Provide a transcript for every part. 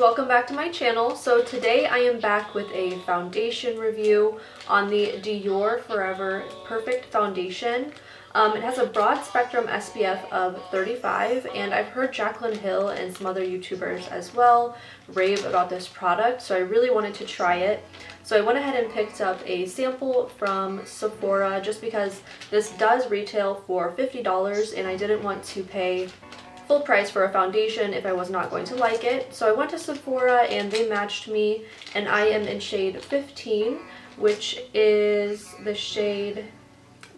welcome back to my channel. So today I am back with a foundation review on the Dior Forever Perfect Foundation. It has a broad spectrum SPF of 35, and I've heard Jaclyn Hill and some other YouTubers as well rave about this product, so I really wanted to try it. So I went ahead and picked up a sample from Sephora just because this does retail for $50 and I didn't want to pay full price for a foundation if I was not going to like it. So I went to Sephora and they matched me, and I am in shade 15, which is the shade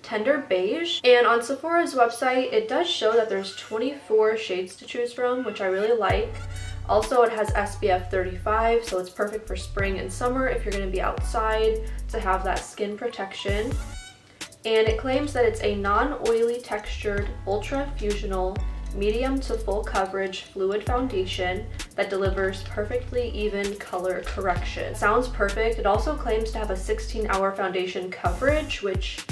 Tender Beige. And on Sephora's website it does show that there's 24 shades to choose from, which I really like. Also, it has SPF 35, so it's perfect for spring and summer if you're going to be outside to have that skin protection. And it claims that it's a non-oily textured ultra fusional medium to full coverage fluid foundation that delivers perfectly even color correction. Sounds perfect. It also claims to have a 16-hour foundation coverage, which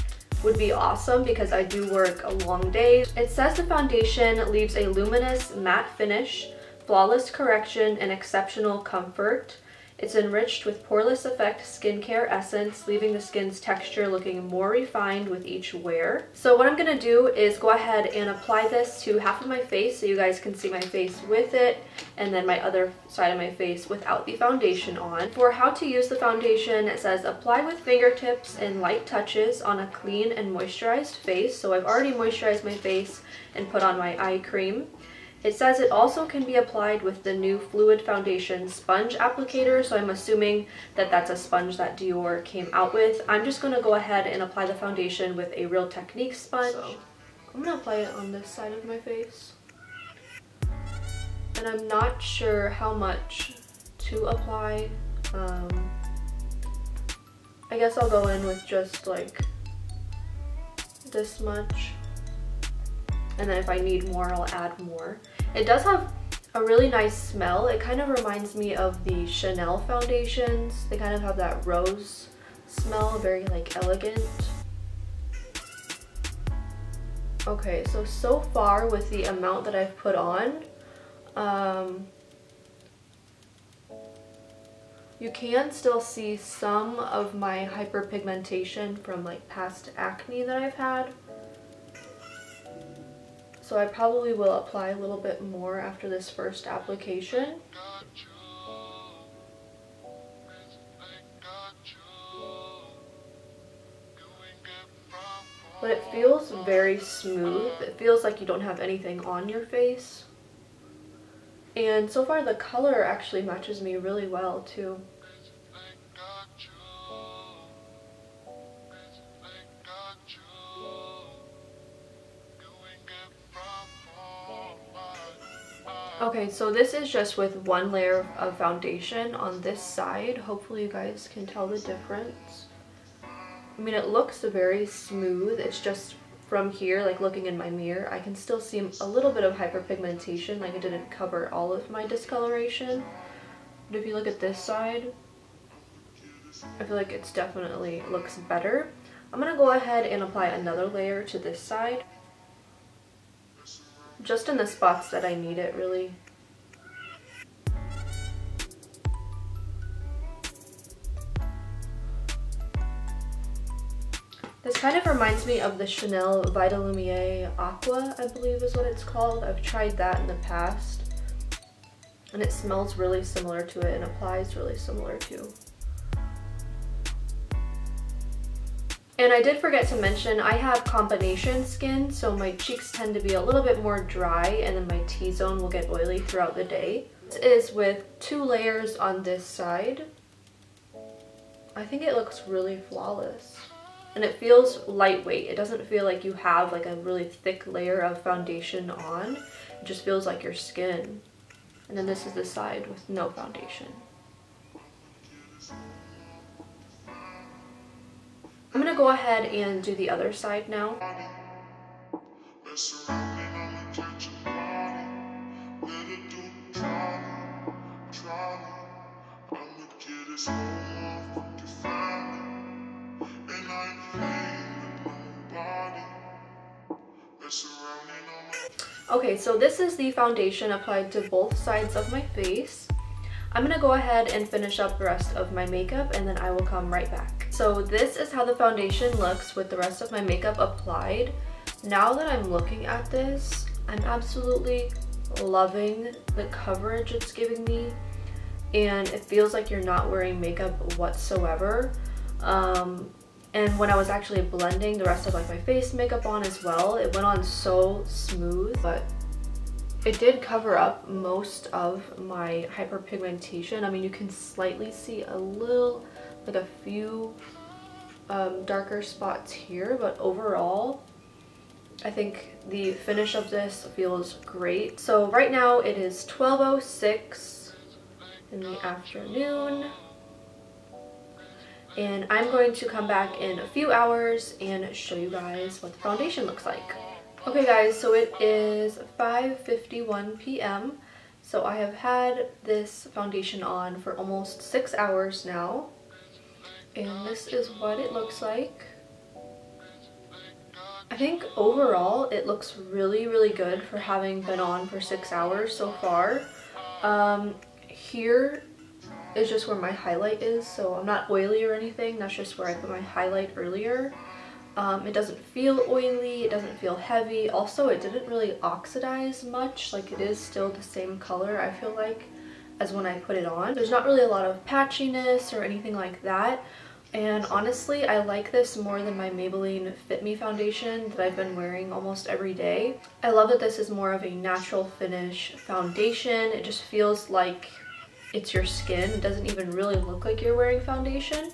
would be awesome because I do work a long day. It says the foundation leaves a luminous matte finish, flawless correction, and exceptional comfort. It's enriched with poreless effect skincare essence, leaving the skin's texture looking more refined with each wear. So what I'm going to do is go ahead and apply this to half of my face so you guys can see my face with it, and then my other side of my face without the foundation on. For how to use the foundation, it says apply with fingertips and light touches on a clean and moisturized face. So I've already moisturized my face and put on my eye cream. It says it also can be applied with the new Fluid Foundation Sponge Applicator, so I'm assuming that that's a sponge that Dior came out with. I'm just going to go ahead and apply the foundation with a Real Technique sponge. So I'm going to apply it on this side of my face. And I'm not sure how much to apply. I guess I'll go in with just like this much. And then if I need more, I'll add more. It does have a really nice smell. It kind of reminds me of the Chanel foundations. They kind of have that rose smell, very like elegant. Okay, so far with the amount that I've put on, you can still see some of my hyperpigmentation from like past acne that I've had. So I probably will apply a little bit more after this first application. But it feels very smooth. It feels like you don't have anything on your face. And so far the color actually matches me really well too. Okay, so this is just with one layer of foundation on this side. Hopefully you guys can tell the difference. I mean, it looks very smooth. It's just from here, like looking in my mirror, I can still see a little bit of hyperpigmentation, like it didn't cover all of my discoloration. But if you look at this side, I feel like it's definitely looks better. I'm gonna go ahead and apply another layer to this side. Just in the spots that I need it, really. This kind of reminds me of the Chanel Vitalumiere Aqua, I believe is what it's called. I've tried that in the past, and it smells really similar to it and applies really similar too. And I did forget to mention, I have combination skin, so my cheeks tend to be a little bit more dry, and then my T-zone will get oily throughout the day. This is with 2 layers on this side. I think it looks really flawless. And it feels lightweight. It doesn't feel like you have like a really thick layer of foundation on. It just feels like your skin. And then this is the side with no foundation. I'm gonna go ahead and do the other side now. Okay, so this is the foundation applied to both sides of my face. I'm gonna go ahead and finish up the rest of my makeup and then I will come right back. So this is how the foundation looks with the rest of my makeup applied. Now that I'm looking at this, I'm absolutely loving the coverage it's giving me, and it feels like you're not wearing makeup whatsoever. And when I was actually blending the rest of like my face makeup on as well, it went on so smooth, but it did cover up most of my hyperpigmentation. I mean, you can slightly see a little, like a few darker spots here, but overall, I think the finish of this feels great. So right now it is 12:06 in the afternoon. And I'm going to come back in a few hours and show you guys what the foundation looks like. Okay guys, so it is 5:51 p.m. So I have had this foundation on for almost 6 hours now. And this is what it looks like. I think overall it looks really, really good for having been on for 6 hours so far. Here is just where my highlight is, so I'm not oily or anything. That's just where I put my highlight earlier. It doesn't feel oily, it doesn't feel heavy. Also, it didn't really oxidize much. Like, it is still the same color, I feel like, as when I put it on. There's not really a lot of patchiness or anything like that. And honestly, I like this more than my Maybelline Fit Me foundation that I've been wearing almost every day. I love that this is more of a natural finish foundation. It just feels like it's your skin. It doesn't even really look like you're wearing foundation.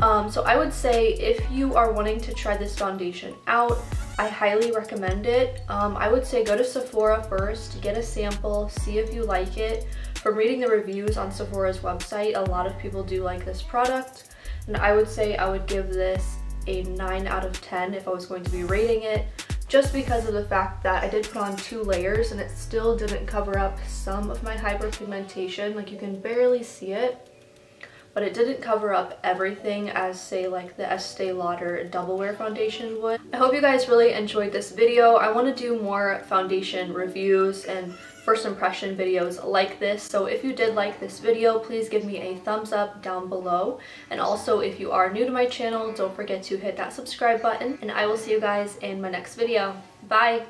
So I would say if you are wanting to try this foundation out, I highly recommend it. I would say go to Sephora first, get a sample, see if you like it. From reading the reviews on Sephora's website, a lot of people do like this product. And I would say I would give this a 9 out of 10 if I was going to be rating it, just because of the fact that I did put on 2 layers and it still didn't cover up some of my hyperpigmentation. Like, you can barely see it, but it didn't cover up everything as, say, like the Estee Lauder Double Wear foundation would. I hope you guys really enjoyed this video. I want to do more foundation reviews and first impression videos like this, so if you did like this video, please give me a thumbs up down below. And also, if you are new to my channel, don't forget to hit that subscribe button, and I will see you guys in my next video. Bye!